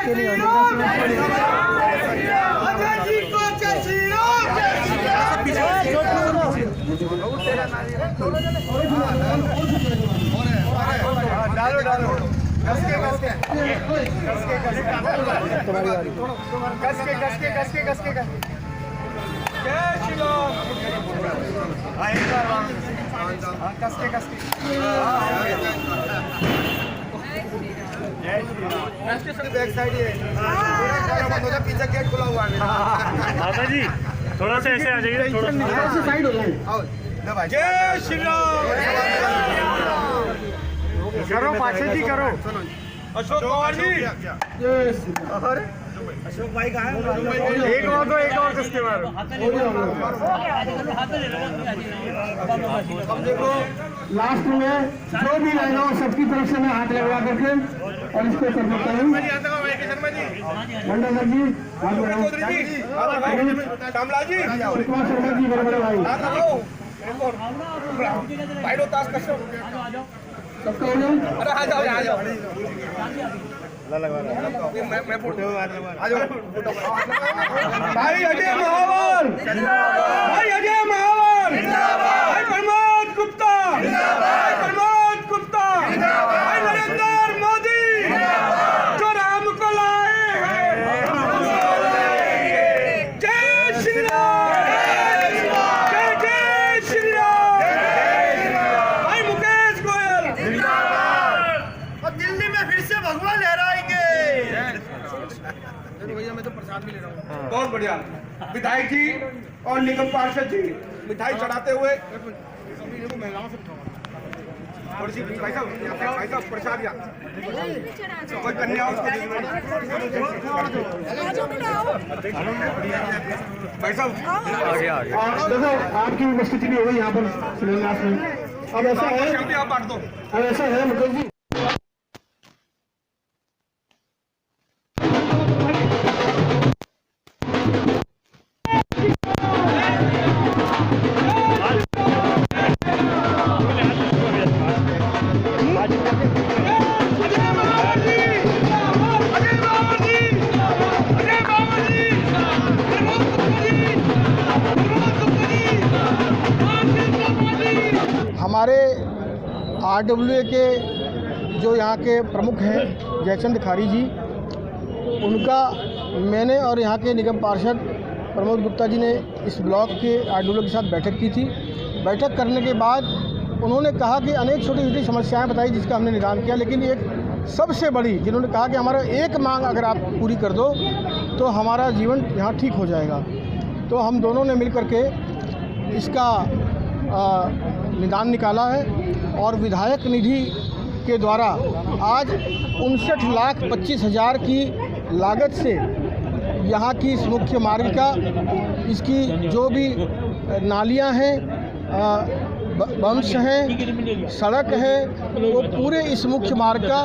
इसके लिए back side है, पीछे गेट खुला हुआ है। माता जी थोड़ा सा ऐसे आ जाइए, थोड़ा सा साइड हो जाए। जय श्री राम। करो पाछे जी करो। अशोक पवार जी, अशोक भाई कहाँ है? एक और दो, एक और किसके मारो। लास्ट में जो भी रहेगा वो सबकी तरफ से मैं हाथ लगवा करके और इसको कर देता हूँ। मंडल जी, श्यामला जी, सुषमा शर्मा जी, बड़े बड़े भाई सबका हो जाए। अरे आ जाओ मैं फोटो आ जाओ। भाई अजय महावर, भाई अजय महावर, भाई प्रमोद गुप्ता, भाई प्रमोद गुप्ता, भाई नरेंद्र मोदी जो राम को लाए हैं। जय श्री राम, जय जय श्री राम। भाई मुकेश गोयल और दिल्ली में फिर से भगवा लहराएंगे। भैया मैं तो प्रसाद भी ले रहा हूँ। बहुत बढ़िया। विधायक जी और निगम पार्षद जी मिठाई चढ़ाते हुए महिलाओं से थोड़ी सी भाई साहब प्रसाद या कोई कन्याओं को भाई साहब देखो आपकी उपस्थिति भी होगी यहाँ पर शिलान्यास में। अब ऐसा है, आप बांट दो। अब ऐसा है मुकेश जी, हमारे RWA के जो यहाँ के प्रमुख हैं जयचंद खारी जी, उनका मैंने और यहाँ के निगम पार्षद प्रमोद गुप्ता जी ने इस ब्लॉक के RWA के साथ बैठक की थी। बैठक करने के बाद उन्होंने कहा कि अनेक छोटी छोटी समस्याएं बताई जिसका हमने निदान किया, लेकिन एक सबसे बड़ी जिन्होंने कहा कि हमारा एक मांग अगर आप पूरी कर दो तो हमारा जीवन यहाँ ठीक हो जाएगा। तो हम दोनों ने मिल करके इसका निदान निकाला है और विधायक निधि के द्वारा आज 59,25,000 की लागत से यहाँ की इस मुख्य मार्ग का, इसकी जो भी नालियाँ हैं, बम्स हैं, सड़क है, वो पूरे इस मुख्य मार्ग का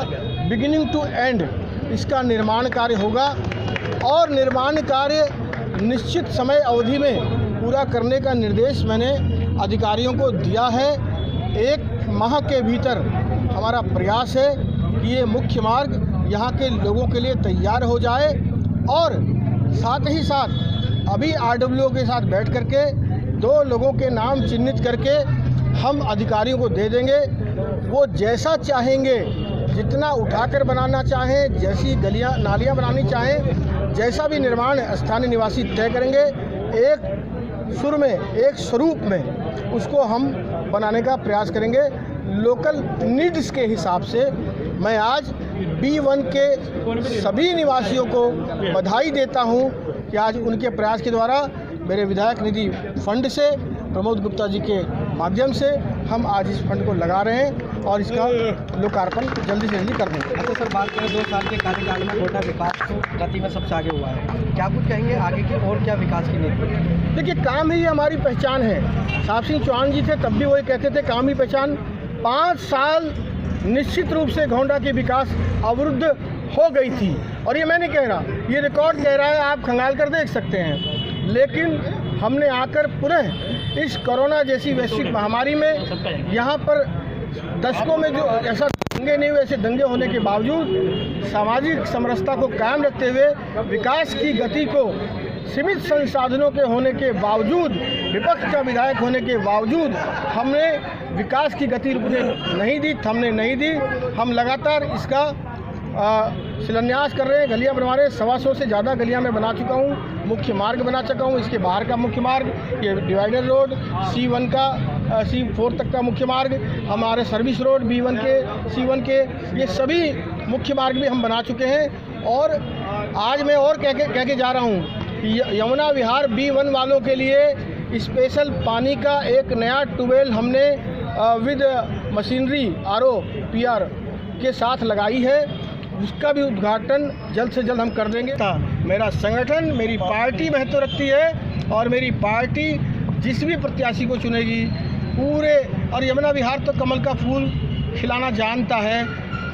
बिगिनिंग टू एंड इसका निर्माण कार्य होगा और निर्माण कार्य निश्चित समय अवधि में पूरा करने का निर्देश मैंने अधिकारियों को दिया है। 1 माह के भीतर हमारा प्रयास है कि ये मुख्य मार्ग यहाँ के लोगों के लिए तैयार हो जाए और साथ ही साथ अभी RWA के साथ बैठ करके 2 लोगों के नाम चिन्हित करके हम अधिकारियों को दे देंगे। वो जैसा चाहेंगे, जितना उठाकर बनाना चाहें, जैसी गलियाँ नालियाँ बनानी चाहें, जैसा भी निर्माण स्थानीय निवासी तय करेंगे, एक सुर में, एक स्वरूप में उसको हम बनाने का प्रयास करेंगे लोकल नीड्स के हिसाब से। मैं आज B1 के सभी निवासियों को बधाई देता हूं कि आज उनके प्रयास के द्वारा मेरे विधायक निधि फंड से प्रमोद गुप्ता जी के माध्यम से हम आज इस फंड को लगा रहे हैं और इसका लोकार्पण जल्दी से जल्दी कर देंगे। अच्छा सर, बात करें 2 साल के कार्यकाल में गोटा विकास गति में सबसे आगे हुआ है, क्या कुछ कहेंगे आगे की और क्या विकास की नीति? देखिए, काम ही हमारी पहचान है। साहब सिंह चौहान जी थे तब भी वही कहते थे काम ही पहचान। 5 साल निश्चित रूप से गोंडा की विकास अवरुद्ध हो गई थी और ये मैं नहीं कह रहा, ये रिकॉर्ड कह रहा है, आप खंगाल कर देख सकते हैं। लेकिन हमने आकर पुनः इस कोरोना जैसी वैश्विक महामारी में यहाँ पर दशकों में जो ऐसा दंगे नहीं हुए। ऐसे दंगे होने के बावजूद सामाजिक समरसता को कायम रखते हुए विकास की गति को सीमित संसाधनों के होने के बावजूद, विपक्ष का विधायक होने के बावजूद हमने विकास की गति रुकने नहीं दी, थमने नहीं दी। हम लगातार इसका शिलान्यास कर रहे हैं, गलियां बनवा रहे हैं। 125 से ज़्यादा गलियां मैं बना चुका हूं, मुख्य मार्ग बना चुका हूं। इसके बाहर का मुख्य मार्ग, ये डिवाइडर रोड, C1 का C4 तक का मुख्य मार्ग, हमारे सर्विस रोड B1 के C1 के, ये सभी मुख्य मार्ग भी हम बना चुके हैं। और आज मैं और कह के जा रहा हूँ कि यमुना विहार B1 वालों के लिए स्पेशल पानी का एक नया ट्यूबवेल हमने विद मशीनरी RO PR के साथ लगाई है। उसका भी उद्घाटन जल्द से जल्द हम कर देंगे। मेरा संगठन, मेरी पार्टी महत्व रखती है और मेरी पार्टी जिस भी प्रत्याशी को चुनेगी पूरे, और यमुना विहार तो कमल का फूल खिलाना जानता है।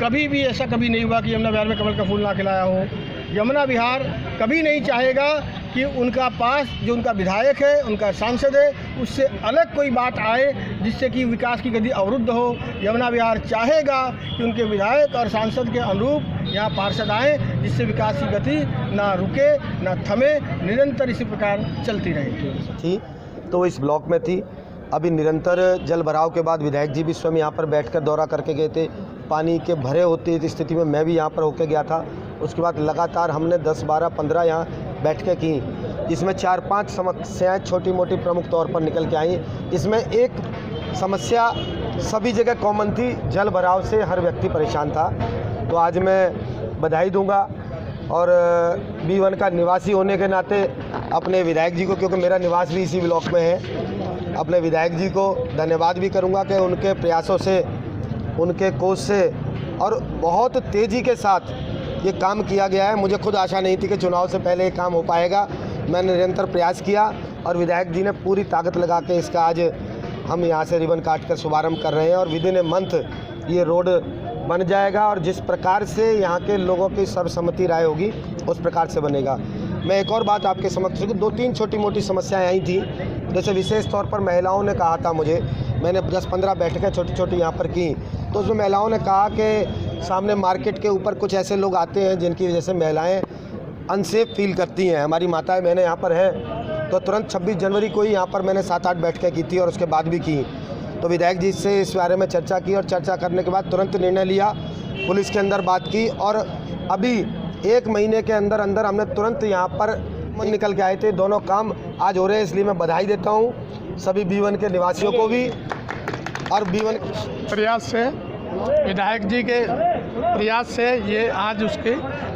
कभी भी ऐसा कभी नहीं हुआ कि यमुना विहार में कमल का फूल ना खिलाया हो। यमुना विहार कभी नहीं चाहेगा कि उनका पास जो उनका विधायक है, उनका सांसद है, उससे अलग कोई बात आए जिससे कि विकास की गति अवरुद्ध हो। यमुना विहार चाहेगा कि उनके विधायक और सांसद के अनुरूप यहाँ पार्षद आए, जिससे विकास की गति ना रुके, ना थमे, निरंतर इसी प्रकार चलती रहे। थी तो इस ब्लॉक में थी। अभी निरंतर जल भराव के बाद विधायक जी भी स्वयं यहाँ पर बैठकर दौरा करके गए थे। पानी के भरे होती स्थिति में मैं भी यहाँ पर होकर गया था। उसके बाद लगातार हमने 10, 12, 15 यहाँ बैठकें की, जिसमें 4-5 समस्याएं छोटी मोटी प्रमुख तौर पर निकल के आई। इसमें एक समस्या सभी जगह कॉमन थी, जल भराव से हर व्यक्ति परेशान था। तो आज मैं बधाई दूंगा और B1 का निवासी होने के नाते अपने विधायक जी को, क्योंकि मेरा निवास भी इसी ब्लॉक में है, अपने विधायक जी को धन्यवाद भी करूंगा कि उनके प्रयासों से, उनके कोशिश से और बहुत तेज़ी के साथ ये काम किया गया है। मुझे खुद आशा नहीं थी कि चुनाव से पहले ये काम हो पाएगा। मैंने निरंतर प्रयास किया और विधायक जी ने पूरी ताकत लगा के इसका आज हम यहाँ से रिबन काट कर शुभारम्भ कर रहे हैं और विदिन ए मंथ ये रोड बन जाएगा और जिस प्रकार से यहाँ के लोगों की सर्वसम्मति राय होगी उस प्रकार से बनेगा। मैं एक और बात आपके समक्ष, 2-3 छोटी मोटी समस्याएं आई थी, जैसे विशेष तौर पर महिलाओं ने कहा था मुझे, मैंने 10-15 बैठकें छोटी छोटी यहाँ पर की, तो उसमें महिलाओं ने कहा कि सामने मार्केट के ऊपर कुछ ऐसे लोग आते हैं जिनकी वजह से महिलाएं अनसेफ फील करती हैं। हमारी माताएं बहनें यहाँ पर हैं, तो तुरंत 26 जनवरी को ही यहाँ पर मैंने 7-8 बैठकें की थी और उसके बाद भी की। तो विधायक जी से इस बारे में चर्चा की और चर्चा करने के बाद तुरंत निर्णय लिया, पुलिस के अंदर बात की और अभी 1 महीने के अंदर अंदर हमने तुरंत यहाँ पर निकल के आए थे। दोनों काम आज हो रहे हैं, इसलिए मैं बधाई देता हूँ सभी B1 के निवासियों को भी। और B1 प्रयास से, विधायक जी के प्रयास से ये आज उसके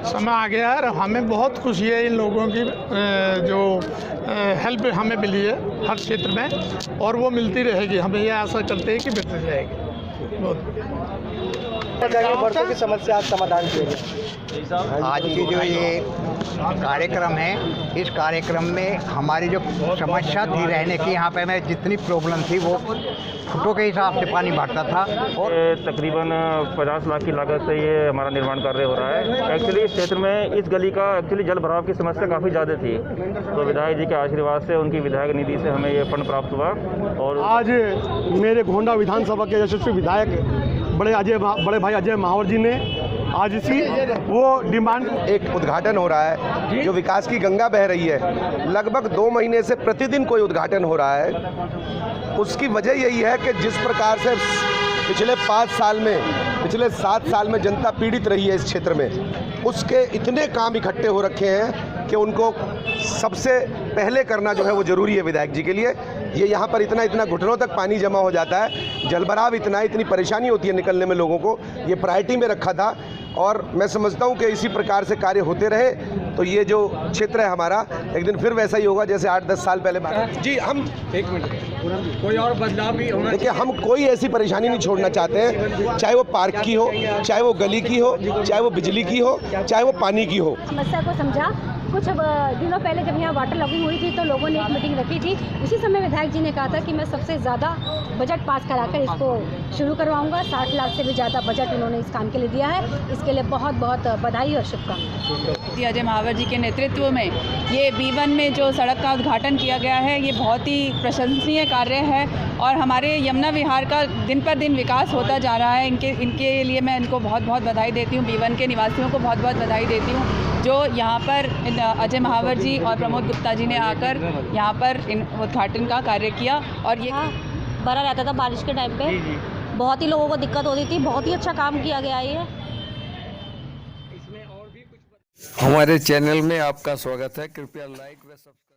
समय आ गया है और हमें बहुत खुशी है इन लोगों की जो हेल्प हमें मिली है हर क्षेत्र में और वो मिलती रहेगी। हमें ये आशा करते हैं कि मिलती रहेगी। वर्षों की समस्या समाधान किए आज की जो ये कार्यक्रम है, इस कार्यक्रम में हमारी जो समस्या थी रहने की, यहाँ पे मैं जितनी प्रॉब्लम थी वो फुटों के हिसाब से पानी भरता था और तकरीबन 50 लाख की लागत से ये हमारा निर्माण कार्य हो रहा है। एक्चुअली इस क्षेत्र में इस गली का एक्चुअली जल भराव की समस्या काफ़ी ज़्यादा थी, तो विधायक जी के आशीर्वाद से, उनकी विधायक निधि से हमें ये फंड प्राप्त हुआ। और आज मेरे गोंडा विधानसभा के यशस्वी विधायक बड़े भाई अजय महावर जी ने आज इसी वो डिमांड, एक उद्घाटन हो रहा है, जो विकास की गंगा बह रही है, लगभग 2 महीने से प्रतिदिन कोई उद्घाटन हो रहा है। उसकी वजह यही है कि जिस प्रकार से पिछले 5 साल में, पिछले 7 साल में जनता पीड़ित रही है इस क्षेत्र में, उसके इतने काम इकट्ठे हो रखे हैं कि उनको सबसे पहले करना जो है वो ज़रूरी है विधायक जी के लिए। ये यहाँ पर इतना घुटनों तक पानी जमा हो जाता है, जलभराव इतनी परेशानी होती है निकलने में लोगों को, ये प्रायोरिटी में रखा था और मैं समझता हूँ कि इसी प्रकार से कार्य होते रहे तो ये जो क्षेत्र है हमारा एक दिन फिर वैसा ही होगा जैसे 8-10 साल पहले बात। जी, हम 1 मिनट, कोई और बदलाव भी होना, देखिए हम कोई ऐसी परेशानी नहीं छोड़ना चाहते हैं, चाहे वो पार्क की हो, चाहे वो गली की हो, चाहे वो बिजली की हो, चाहे वो पानी की हो। समस्या को समझा कुछ दिनों पहले जब यहाँ वाटर लॉगिंग हुई थी तो लोगों ने एक मीटिंग रखी थी। उसी समय विधायक जी ने कहा था कि मैं सबसे ज़्यादा बजट पास कराकर इसको शुरू करवाऊँगा। 60 लाख से भी ज़्यादा बजट उन्होंने इस काम के लिए दिया है। इसके लिए बहुत बहुत बधाई और शुभकामनाएं। अजय महावर जी के नेतृत्व में ये B1 में जो सड़क का उद्घाटन किया गया है ये बहुत ही प्रशंसनीय कार्य है और हमारे यमुना विहार का दिन पर दिन विकास होता जा रहा है। इनके लिए मैं इनको बहुत बहुत बधाई देती हूँ। B1 के निवासियों को बहुत बहुत बधाई देती हूँ जो यहाँ पर अजय महावर जी और प्रमोद गुप्ता जी ने आकर यहाँ पर इन उद्घाटन का कार्य किया। और ये भरा रहता था बारिश के टाइम पे, बहुत ही लोगों को दिक्कत होती थी। बहुत ही अच्छा काम किया गया है ये। हमारे चैनल में आपका स्वागत है। कृपया लाइक व सब्सक्राइब